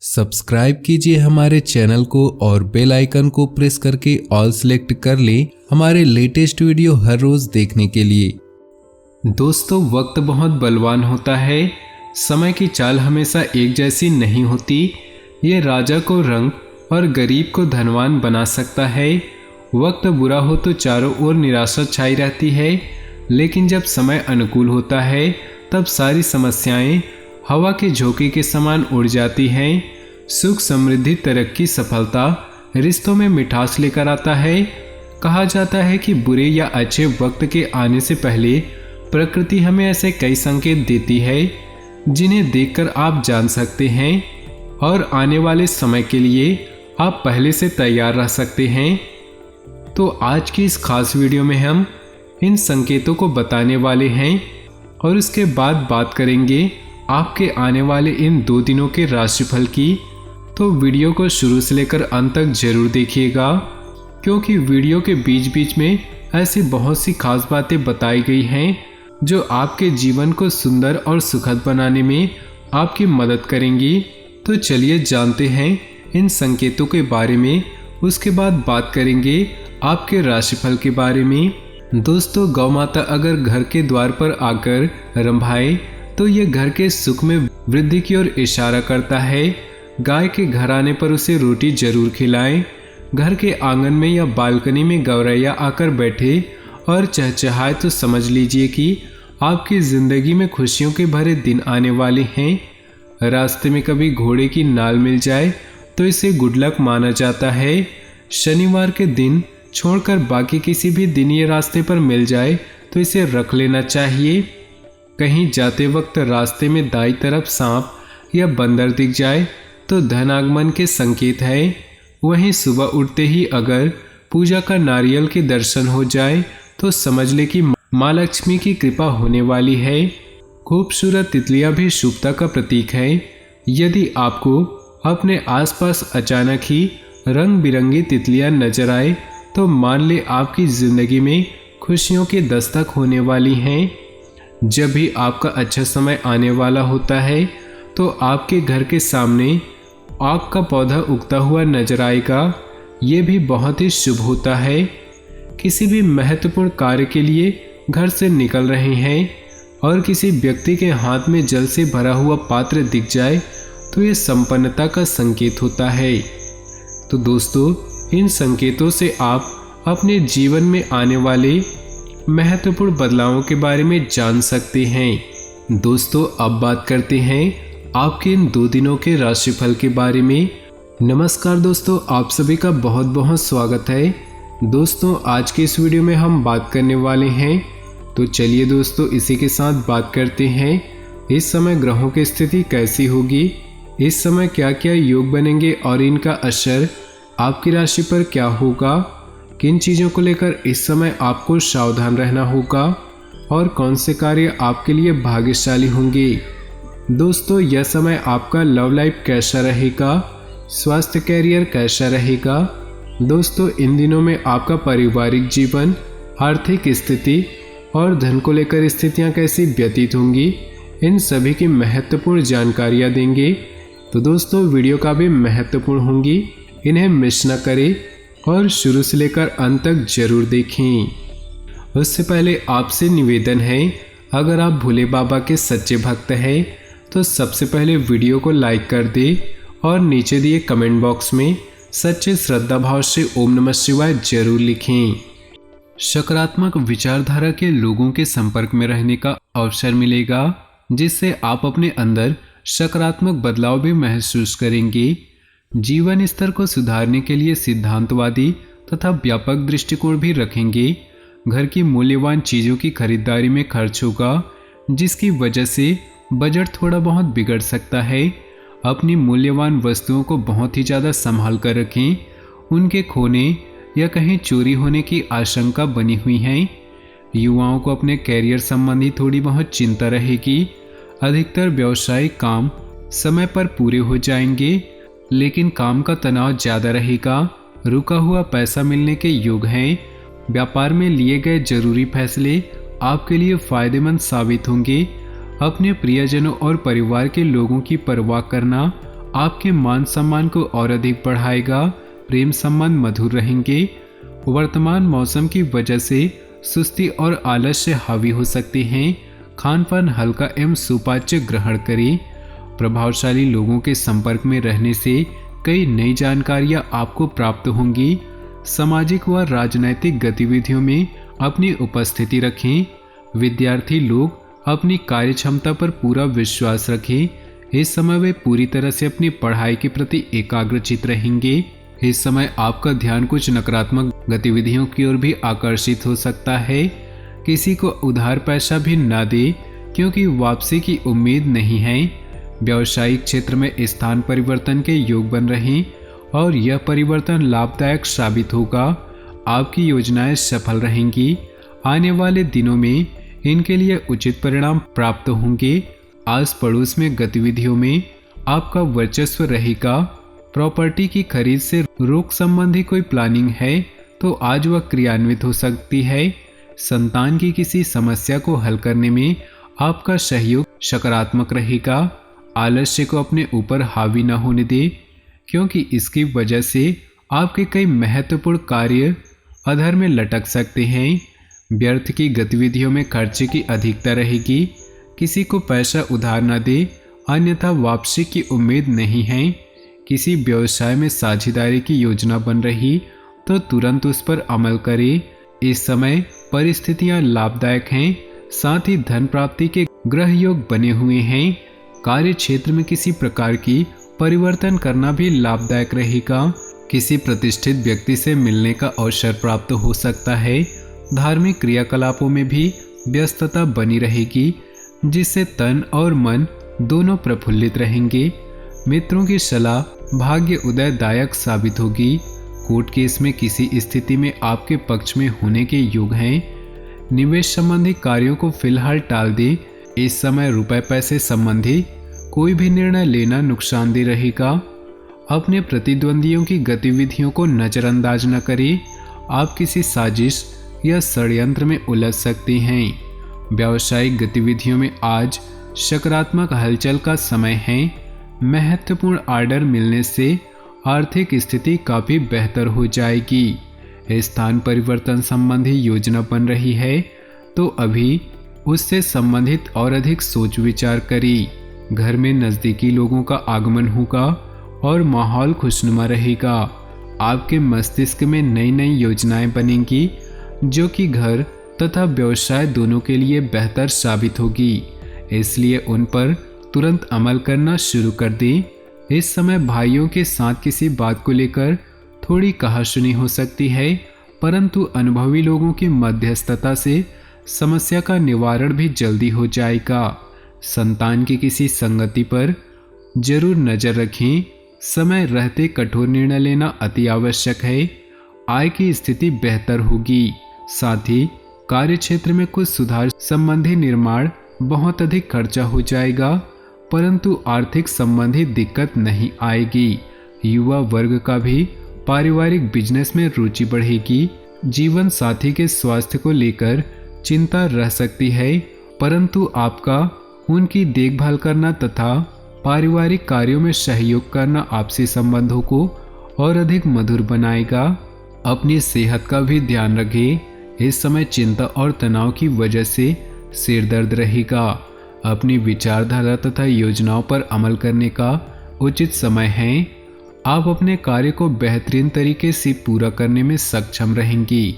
Subscribe कीजिए हमारे channel को और बेल आइकन को प्रेस करके ऑल सेलेक्ट कर लें हमारे लेटेस्ट वीडियो हर रोज देखने के लिए। दोस्तों, वक्त बहुत बलवान होता है। समय की चाल हमेशा एक जैसी नहीं होती। ये राजा को रंग और गरीब को धनवान बना सकता है। वक्त बुरा हो तो चारों ओर निराशा छाई रहती है, लेकिन जब समय अनुकूल होता है तब सारी समस्याएं हवा के झोंके के समान उड़ जाती हैं। सुख, समृद्धि, तरक्की, सफलता रिश्तों में मिठास लेकर आता है। कहा जाता है कि बुरे या अच्छे वक्त के आने से पहले प्रकृति हमें ऐसे कई संकेत देती है जिन्हें देखकर आप जान सकते हैं और आने वाले समय के लिए आप पहले से तैयार रह सकते हैं। तो आज की इस खास वीडियो में हम इन संकेतों को बताने वाले हैं और उसके बाद बात करेंगे आपके आने वाले इन 2 दिनों के राशिफल की। तो वीडियो को शुरू से लेकर अंत तक जरूर देखिएगा, क्योंकि वीडियो के बीच बीच में ऐसी बहुत सी खास बातें बताई गई हैं जो आपके जीवन को सुंदर और सुखद बनाने में आपकी मदद करेंगी। तो चलिए जानते हैं इन संकेतों के बारे में। उसके बाद बात करेंगे आपके राशिफल के बारे में। दोस्तों, गौ माता अगर घर के द्वार पर आकर रंभाए तो ये घर के सुख में वृद्धि की ओर इशारा करता है। गाय के घर आने पर उसे रोटी जरूर खिलाएं। घर के आंगन में या बालकनी में गौरैया आकर बैठे और चहचहाए तो समझ लीजिए कि आपकी जिंदगी में खुशियों के भरे दिन आने वाले हैं। रास्ते में कभी घोड़े की नाल मिल जाए तो इसे गुड लक माना जाता है। शनिवार के दिन छोड़कर बाकी किसी भी दिन ये रास्ते पर मिल जाए तो इसे रख लेना चाहिए। कहीं जाते वक्त रास्ते में दाईं तरफ सांप या बंदर दिख जाए तो धन आगमन के संकेत है। वहीं सुबह उठते ही अगर पूजा का नारियल के दर्शन हो जाए तो समझ ले कि माँ लक्ष्मी की कृपा होने वाली है। खूबसूरत तितलियां भी शुभता का प्रतीक है। यदि आपको अपने आसपास अचानक ही रंग बिरंगी तितलियां नजर आए तो मान ले आपकी जिंदगी में खुशियों की दस्तक होने वाली हैं। जब भी आपका अच्छा समय आने वाला होता है तो आपके घर के सामने आग का पौधा उगता हुआ नजर आएगा। ये भी बहुत ही शुभ होता है। किसी भी महत्वपूर्ण कार्य के लिए घर से निकल रहे हैं और किसी व्यक्ति के हाथ में जल से भरा हुआ पात्र दिख जाए तो ये संपन्नता का संकेत होता है। तो दोस्तों, इन संकेतों से आप अपने जीवन में आने वाले महत्वपूर्ण बदलावों के बारे में जान सकते हैं। दोस्तों, अब बात करते हैं आपके इन 2 दिनों के राशिफल के बारे में। नमस्कार दोस्तों, आप सभी का बहुत बहुत स्वागत है। दोस्तों, आज के इस वीडियो में हम बात करने वाले हैं। तो चलिए दोस्तों, इसी के साथ बात करते हैं इस समय ग्रहों की स्थिति कैसी होगी, इस समय क्या क्या योग बनेंगे और इनका असर आपकी राशि पर क्या होगा, किन चीज़ों को लेकर इस समय आपको सावधान रहना होगा और कौन से कार्य आपके लिए भाग्यशाली होंगे। दोस्तों, यह समय आपका लव लाइफ कैसा रहेगा, स्वास्थ्य, करियर कैसा रहेगा। दोस्तों, इन दिनों में आपका पारिवारिक जीवन, आर्थिक स्थिति और धन को लेकर स्थितियां कैसी व्यतीत होंगी, इन सभी की महत्वपूर्ण जानकारियां देंगे। तो दोस्तों, वीडियो का भी महत्वपूर्ण होंगी, इन्हें मिस न करें और शुरू से लेकर अंत तक जरूर देखें। उससे पहले आपसे निवेदन है, अगर आप भोले बाबा के सच्चे भक्त हैं तो सबसे पहले वीडियो को लाइक कर दें और नीचे दिए कमेंट बॉक्स में सच्चे श्रद्धा भाव से ओम नमः शिवाय जरूर लिखें। सकारात्मक विचारधारा के लोगों के संपर्क में रहने का अवसर मिलेगा, जिससे आप अपने अंदर सकारात्मक बदलाव भी महसूस करेंगे। जीवन स्तर को सुधारने के लिए सिद्धांतवादी तथा व्यापक दृष्टिकोण भी रखेंगे। घर की मूल्यवान चीज़ों की खरीदारी में खर्च होगा, जिसकी वजह से बजट थोड़ा बहुत बिगड़ सकता है। अपनी मूल्यवान वस्तुओं को बहुत ही ज़्यादा संभाल कर रखें, उनके खोने या कहीं चोरी होने की आशंका बनी हुई है। युवाओं को अपने कैरियर संबंधी थोड़ी बहुत चिंता रहेगी। अधिकतर व्यावसायिक काम समय पर पूरे हो जाएंगे, लेकिन काम का तनाव ज़्यादा रहेगा। रुका हुआ पैसा मिलने के योग हैं। व्यापार में लिए गए जरूरी फैसले आपके लिए फायदेमंद साबित होंगे। अपने प्रियजनों और परिवार के लोगों की परवाह करना आपके मान सम्मान को और अधिक बढ़ाएगा। प्रेम संबंध मधुर रहेंगे। वर्तमान मौसम की वजह से सुस्ती और आलस्य हावी हो सकते हैं। खान पान हल्का एवं सुपाच्य ग्रहण करें। प्रभावशाली लोगों के संपर्क में रहने से कई नई जानकारियां आपको प्राप्त होंगी। सामाजिक व राजनैतिक गतिविधियों में अपनी उपस्थिति रखें। विद्यार्थी लोग अपनी कार्य क्षमता पर पूरा विश्वास रखें। इस समय वे पूरी तरह से अपनी पढ़ाई के प्रति एकाग्रचित रहेंगे। इस समय आपका ध्यान कुछ नकारात्मक गतिविधियों की ओर भी आकर्षित हो सकता है। किसी को उधार पैसा भी न दे, क्योंकि वापसी की उम्मीद नहीं है। व्यावसायिक क्षेत्र में स्थान परिवर्तन के योग बन रहे और यह परिवर्तन लाभदायक साबित होगा। आपकी योजनाएं सफल रहेंगी। आने वाले दिनों में इनके लिए उचित परिणाम प्राप्त होंगे। आस पड़ोस में गतिविधियों में आपका वर्चस्व रहेगा। प्रॉपर्टी की खरीद से रोग संबंधी कोई प्लानिंग है तो आज वह क्रियान्वित हो सकती है। संतान की किसी समस्या को हल करने में आपका सहयोग सकारात्मक रहेगा। आलस्य को अपने ऊपर हावी न होने दे, क्योंकि इसकी वजह से आपके कई महत्वपूर्ण कार्य अधर में लटक सकते हैं। व्यर्थ की गतिविधियों में खर्चे की अधिकता रहेगी। किसी को पैसा उधार न दे, अन्यथा वापसी की उम्मीद नहीं है। किसी व्यवसाय में साझेदारी की योजना बन रही तो तुरंत उस पर अमल करें। इस समय परिस्थितियां लाभदायक हैं। साथ ही धन प्राप्ति के ग्रह योग बने हुए हैं। कार्य क्षेत्र में किसी प्रकार की परिवर्तन करना भी लाभदायक रहेगा। किसी प्रतिष्ठित व्यक्ति से मिलने का अवसर प्राप्त हो सकता है। धार्मिक क्रियाकलापों में भी व्यस्तता बनी रहेगी, जिससे तन और मन दोनों प्रफुल्लित रहेंगे। मित्रों की सलाह भाग्य उदयदायक साबित होगी। कोर्ट केस में किसी स्थिति में आपके पक्ष में होने के योग हैं। निवेश संबंधी कार्यों को फिलहाल टाल दें। इस समय रुपए पैसे संबंधी कोई भी निर्णय लेना नुकसानदेह रहेगा। अपने प्रतिद्वंदियों की गतिविधियों को नजरअंदाज न करें। आप किसी साजिश या षड्यंत्र में उलझ सकते हैं। व्यावसायिक गतिविधियों में आज सकारात्मक हलचल का समय है। महत्वपूर्ण ऑर्डर मिलने से आर्थिक स्थिति काफी बेहतर हो जाएगी। स्थान परिवर्तन संबंधी योजना बन रही है तो अभी उससे संबंधित और अधिक सोच विचार करें। घर में नजदीकी लोगों का आगमन होगा और माहौल खुशनुमा रहेगा। आपके मस्तिष्क में नई नई योजनाएं बनेंगी जो कि घर तथा व्यवसाय दोनों के लिए बेहतर साबित होगी। इसलिए उन पर तुरंत अमल करना शुरू कर दें। इस समय भाइयों के साथ किसी बात को लेकर थोड़ी कहासुनी हो सकती है, परंतु अनुभवी लोगों की मध्यस्थता से समस्या का निवारण भी जल्दी हो जाएगा। संतान की किसी संगति पर जरूर नजर रखें। समय रहते कठोर निर्णय लेना अति आवश्यक है। आय की स्थिति बेहतर होगी। साथ ही कार्य क्षेत्र में कुछ सुधार संबंधी निर्माण बहुत अधिक खर्चा हो जाएगा, परंतु आर्थिक संबंधी दिक्कत नहीं आएगी। युवा वर्ग का भी पारिवारिक बिजनेस में रुचि बढ़ेगी। जीवन साथी के स्वास्थ्य को लेकर चिंता रह सकती है, परंतु आपका उनकी देखभाल करना तथा पारिवारिक कार्यों में सहयोग करना आपसी संबंधों को और अधिक मधुर बनाएगा। अपनी सेहत का भी ध्यान रखें। इस समय चिंता और तनाव की वजह से सिर दर्द रहेगा। अपनी विचारधारा तथा योजनाओं पर अमल करने का उचित समय है। आप अपने कार्य को बेहतरीन तरीके से पूरा करने में सक्षम रहेंगी।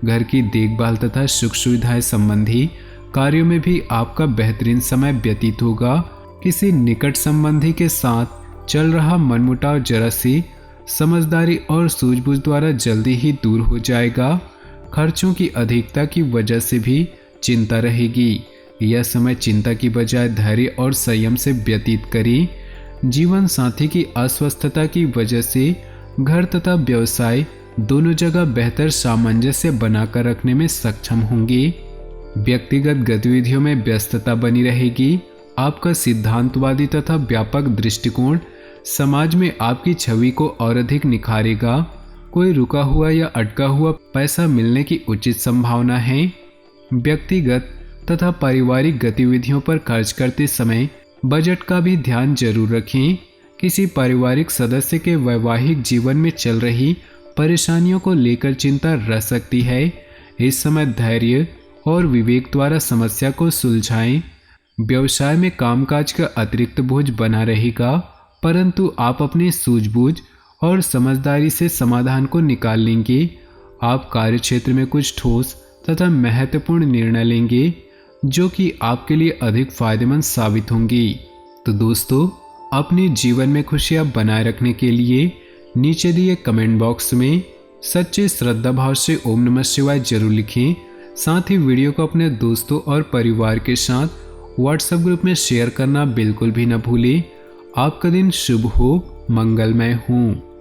घर की देखभाल तथा सुख सुविधाएं संबंधी कार्यों में भी आपका बेहतरीन समय व्यतीत होगा। किसी निकट संबंधी के साथ चल रहा मनमुटाव जरा सी समझदारी और सूझबूझ द्वारा जल्दी ही दूर हो जाएगा। खर्चों की अधिकता की वजह से भी चिंता रहेगी। यह समय चिंता की बजाय धैर्य और संयम से व्यतीत करें। जीवन साथी की अस्वस्थता की वजह से घर तथा व्यवसाय दोनों जगह बेहतर सामंजस्य बनाकर रखने में सक्षम होंगे। व्यक्तिगत गतिविधियों में व्यस्तता बनी रहेगी। आपका सिद्धांतवादी तथा व्यापक दृष्टिकोण समाज में आपकी छवि को और अधिक निखारेगा। कोई रुका हुआ या अटका हुआ पैसा मिलने की उचित संभावना है। व्यक्तिगत तथा पारिवारिक गतिविधियों पर खर्च करते समय बजट का भी ध्यान जरूर रखें। किसी पारिवारिक सदस्य के वैवाहिक जीवन में चल रही परेशानियों को लेकर चिंता रह सकती है। इस समय धैर्य और विवेक द्वारा समस्या को सुलझाएं। व्यवसाय में कामकाज का अतिरिक्त बोझ बना रहेगा, परंतु आप अपनी सूझबूझ और समझदारी से समाधान को निकाल लेंगे। आप कार्यक्षेत्र में कुछ ठोस तथा महत्वपूर्ण निर्णय लेंगे जो कि आपके लिए अधिक फायदेमंद साबित होंगी। तो दोस्तों, अपने जीवन में खुशियां बनाए रखने के लिए नीचे दिए कमेंट बॉक्स में सच्चे श्रद्धा भाव से ओम नमः शिवाय जरूर लिखें। साथ ही वीडियो को अपने दोस्तों और परिवार के साथ व्हाट्सएप ग्रुप में शेयर करना बिल्कुल भी न भूलें। आपका दिन शुभ हो, मंगलमय हो।